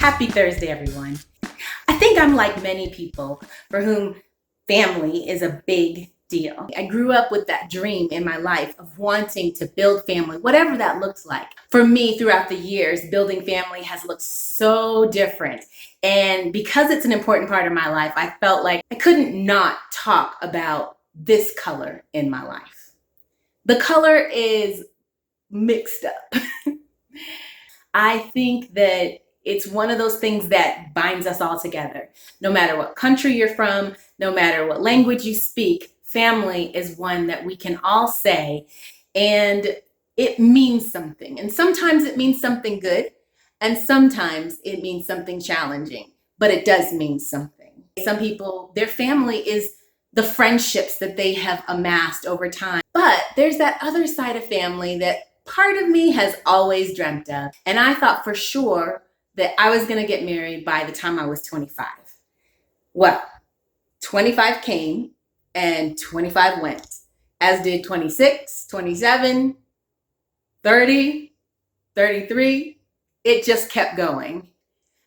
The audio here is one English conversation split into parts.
Happy Thursday, everyone. I think I'm like many people for whom family is a big deal. I grew up with that dream in my life of wanting to build family, whatever that looks like. For me, throughout the years, building family has looked so different. And because it's an important part of my life, I felt like I couldn't not talk about this color in my life. The color is mixed up. I think that it's one of those things that binds us all together. No matter what country you're from, no matter what language you speak, family is one that we can all say, and it means something. And sometimes it means something good, and sometimes it means something challenging, but it does mean something. Some people, their family is the friendships that they have amassed over time. But there's that other side of family that part of me has always dreamt of. And I thought for sure that I was going to get married by the time I was 25. Well, 25 came and 25 went, as did 26, 27, 30, 33. It just kept going.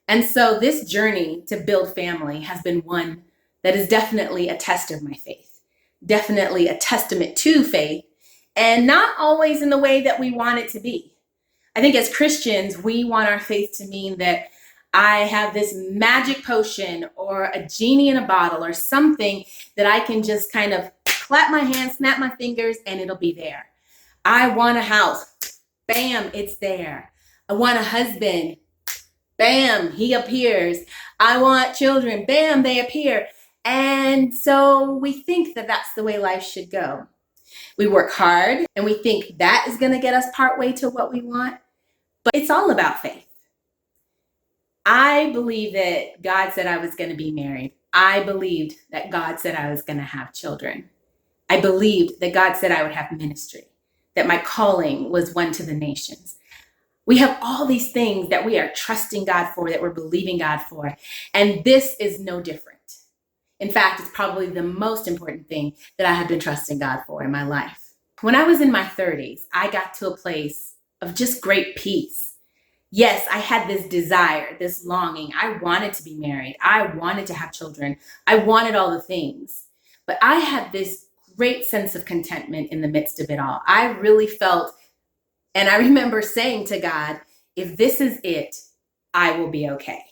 And so this journey to build family has been one that is definitely a test of my faith, definitely a testament to faith, and not always in the way that we want it to be. I think as Christians, we want our faith to mean that I have this magic potion or a genie in a bottle or something that I can just kind of clap my hands, snap my fingers, and it'll be there. I want a house. Bam, it's there. I want a husband. Bam, he appears. I want children. Bam, they appear. And so we think that that's the way life should go. We work hard and we think that is going to get us partway to what we want, but it's all about faith. I believe that God said I was going to be married. I believed that God said I was going to have children. I believed that God said I would have ministry, that my calling was one to the nations. We have all these things that we are trusting God for, that we're believing God for, and this is no different. In fact, it's probably the most important thing that I have been trusting God for in my life. When I was in my 30s, I got to a place of just great peace. Yes, I had this desire, this longing. I wanted to be married. I wanted to have children. I wanted all the things. But I had this great sense of contentment in the midst of it all. I really felt, and I remember saying to God, if this is it, I will be okay.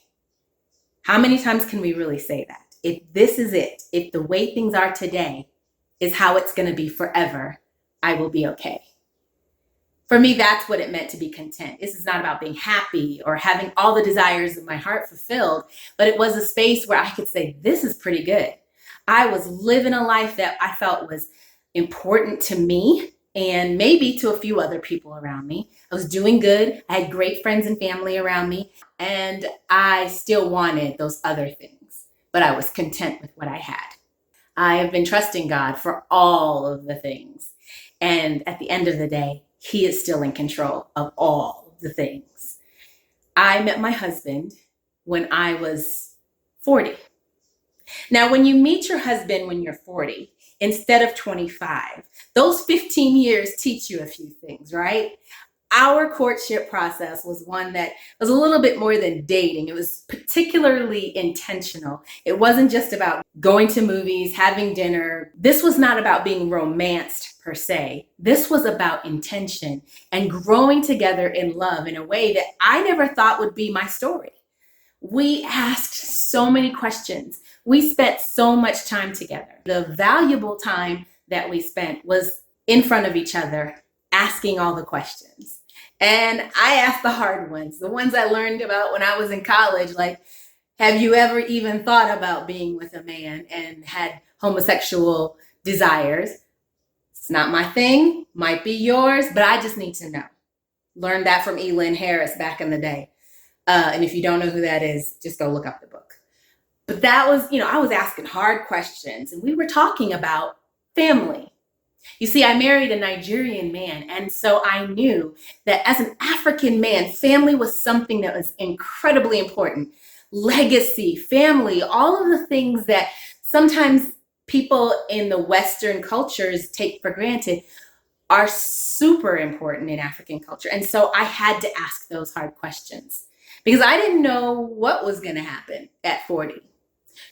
How many times can we really say that? If this is it, if the way things are today is how it's going to be forever, I will be okay. For me, that's what it meant to be content. This is not about being happy or having all the desires of my heart fulfilled, but it was a space where I could say, this is pretty good. I was living a life that I felt was important to me and maybe to a few other people around me. I was doing good. I had great friends and family around me, and I still wanted those other things. But I was content with what I had. I have been trusting God for all of the things. And at the end of the day, He is still in control of all of the things. I met my husband when I was 40. Now, when you meet your husband when you're 40, instead of 25, those 15 years teach you a few things, right? Our courtship process was one that was a little bit more than dating. It was particularly intentional. It wasn't just about going to movies, having dinner. This was not about being romanced per se. This was about intention and growing together in love in a way that I never thought would be my story. We asked so many questions. We spent so much time together. The valuable time that we spent was in front of each other, asking all the questions. And I asked the hard ones, the ones I learned about when I was in college, like, have you ever even thought about being with a man and had homosexual desires? It's not my thing, might be yours, but I just need to know. Learned that from Elin Harris back in the day. And if you don't know who that is, just go look up the book. But that was, I was asking hard questions, and we were talking about family. You see, I married a Nigerian man, and so I knew that as an African man, family was something that was incredibly important. Legacy, family, all of the things that sometimes people in the Western cultures take for granted are super important in African culture. And so I had to ask those hard questions. because I didn't know what was going to happen at 40.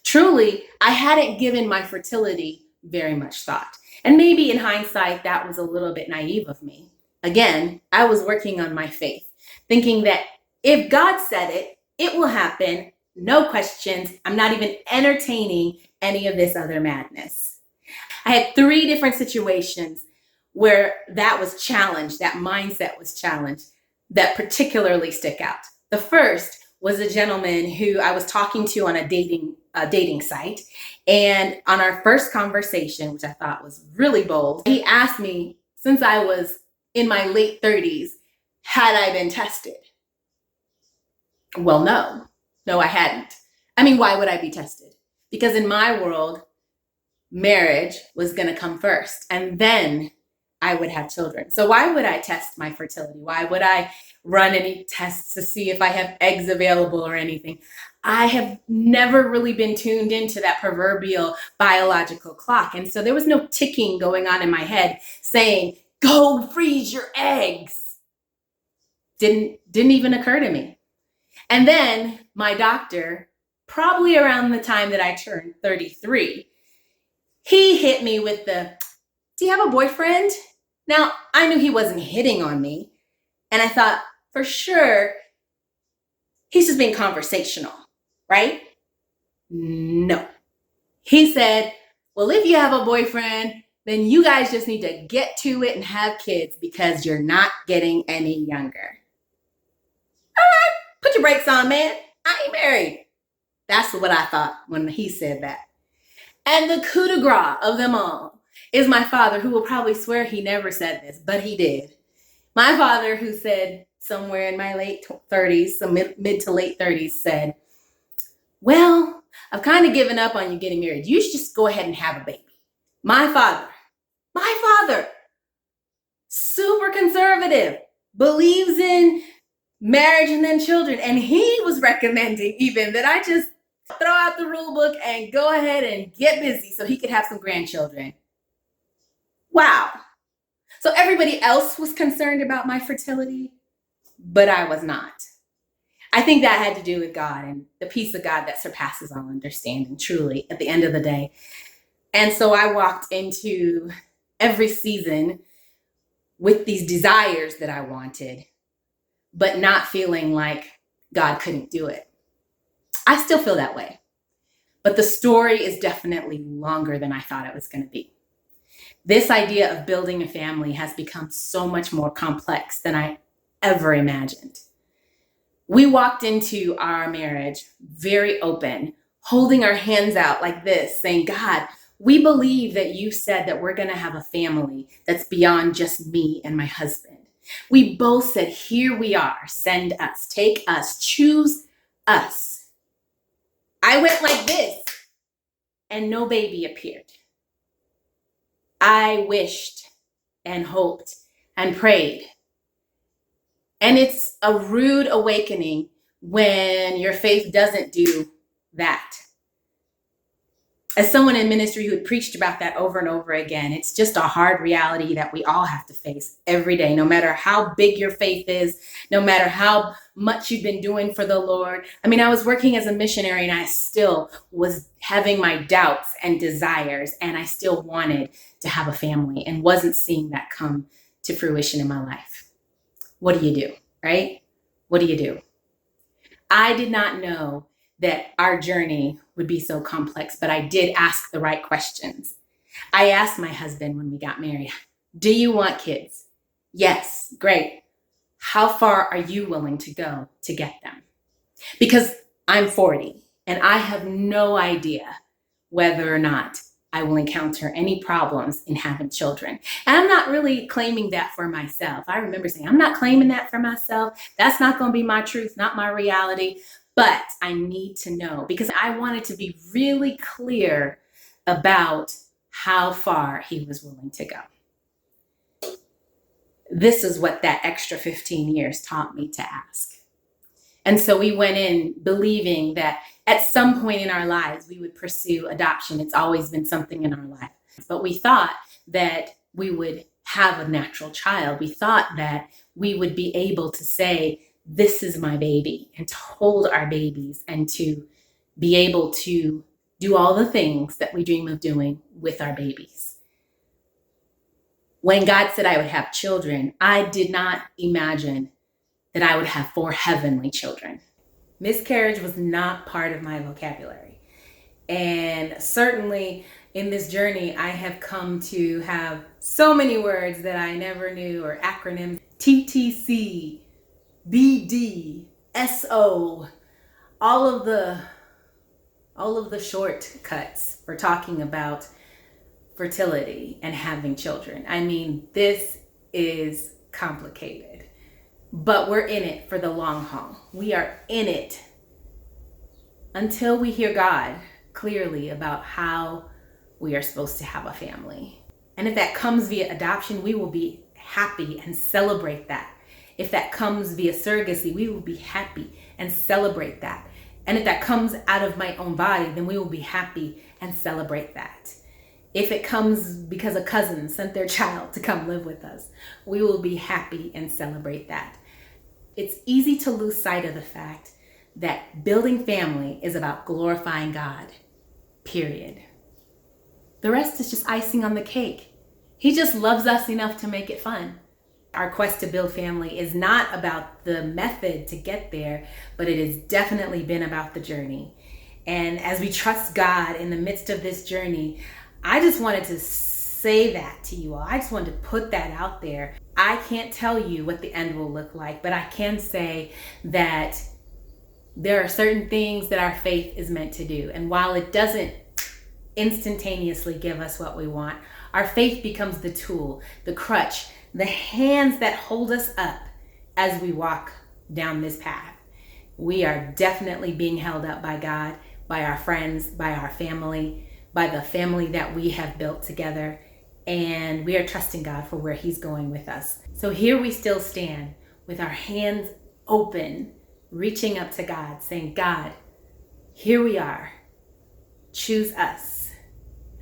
Truly, I hadn't given my fertility very much thought. And maybe in hindsight, that was a little bit naive of me. Again, I was working on my faith, thinking that if God said it, it will happen. No questions. I'm not even entertaining any of this other madness. I had 3 different situations where that was challenged, that mindset was challenged, that particularly stick out. The first was a gentleman who I was talking to on a dating site. And on our first conversation, which I thought was really bold, he asked me, since I was in my late 30s, had I been tested? Well, no, I hadn't. I mean, why would I be tested? Because in my world, marriage was going to come first, and then I would have children. So why would I test my fertility? Why would I run any tests to see if I have eggs available or anything? I have never really been tuned into that proverbial biological clock. And so there was no ticking going on in my head saying, go freeze your eggs. Didn't even occur to me. And then my doctor, probably around the time that I turned 33, he hit me with the, do you have a boyfriend? Now, I knew he wasn't hitting on me. And I thought, for sure, he's just being conversational, right? No. He said, well, if you have a boyfriend, then you guys just need to get to it and have kids because you're not getting any younger. All right, put your brakes on, man. I ain't married. That's what I thought when he said that. And the coup de grace of them all is my father, who will probably swear he never said this, but he did. My father, who said somewhere in my late 30s, so mid to late 30s, said, well, I've kind of given up on you getting married. You should just go ahead and have a baby. My father, super conservative, believes in marriage and then children. And he was recommending even that I just throw out the rule book and go ahead and get busy so he could have some grandchildren. Wow. So everybody else was concerned about my fertility, but I was not. I think that had to do with God and the peace of God that surpasses all understanding, truly, at the end of the day. And so I walked into every season with these desires that I wanted, but not feeling like God couldn't do it. I still feel that way. But the story is definitely longer than I thought it was going to be. This idea of building a family has become so much more complex than I ever imagined. We walked into our marriage very open, holding our hands out like this, saying, God, we believe that you said that we're going to have a family that's beyond just me and my husband. We both said, here we are, send us, take us, choose us. I went like this and no baby appeared. I wished and hoped and prayed. And it's a rude awakening when your faith doesn't do that. As someone in ministry who had preached about that over and over again, it's just a hard reality that we all have to face every day, no matter how big your faith is, no matter how much you've been doing for the Lord. I mean, I was working as a missionary and I still was having my doubts and desires, and I still wanted to have a family and wasn't seeing that come to fruition in my life. What do you do, right? What do you do? I did not know that our journey would be so complex, but I did ask the right questions. I asked my husband when we got married, do you want kids? Yes, great. How far are you willing to go to get them? Because I'm 40 and I have no idea whether or not I will encounter any problems in having children. And I'm not really claiming that for myself. I remember saying, I'm not claiming that for myself. That's not going to be my truth, not my reality. But I need to know because I wanted to be really clear about how far he was willing to go. This is what that extra 15 years taught me to ask. And so we went in believing that at some point in our lives, we would pursue adoption. It's always been something in our life. But we thought that we would have a natural child. We thought that we would be able to say this is my baby, and to hold our babies and to be able to do all the things that we dream of doing with our babies. When God said I would have children, I did not imagine that I would have 4 heavenly children. Miscarriage was not part of my vocabulary. And certainly in this journey, I have come to have so many words that I never knew, or acronyms: TTC, BD, SO, all of the shortcuts for talking about fertility and having children. I mean, this is complicated, but we're in it for the long haul. We are in it until we hear God clearly about how we are supposed to have a family. And if that comes via adoption, we will be happy and celebrate that. If that comes via surrogacy, we will be happy and celebrate that. And if that comes out of my own body, then we will be happy and celebrate that. If it comes because a cousin sent their child to come live with us, we will be happy and celebrate that. It's easy to lose sight of the fact that building family is about glorifying God, period. The rest is just icing on the cake. He just loves us enough to make it fun. Our quest to build family is not about the method to get there, but it has definitely been about the journey. And as we trust God in the midst of this journey, I just wanted to say that to you all. I just wanted to put that out there. I can't tell you what the end will look like, but I can say that there are certain things that our faith is meant to do. And while it doesn't instantaneously give us what we want, our faith becomes the tool, the crutch, the hands that hold us up as we walk down this path. We are definitely being held up by God, by our friends, by our family, by the family that we have built together. And we are trusting God for where He's going with us. So here we still stand with our hands open, reaching up to God, saying, God, here we are. Choose us.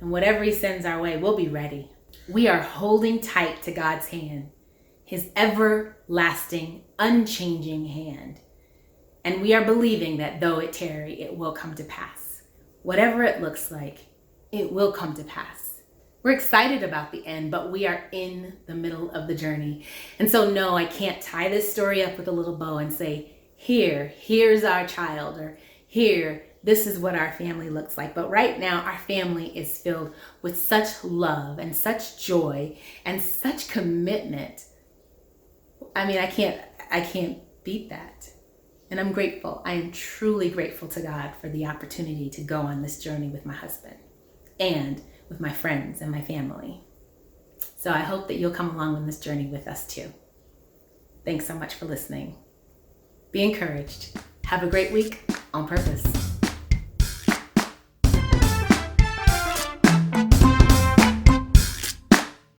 And whatever He sends our way, we'll be ready. We are holding tight to God's hand, His everlasting, unchanging hand. And we are believing that though it tarry, it will come to pass. Whatever it looks like, it will come to pass. We're excited about the end, but we are in the middle of the journey. And so no, I can't tie this story up with a little bow and say, here's our child, or this is what our family looks like. But right now, our family is filled with such love and such joy and such commitment. I mean, I can't beat that. And I'm grateful. I am truly grateful to God for the opportunity to go on this journey with my husband and with my friends and my family. So I hope that you'll come along on this journey with us too. Thanks so much for listening. Be encouraged. Have a great week on purpose.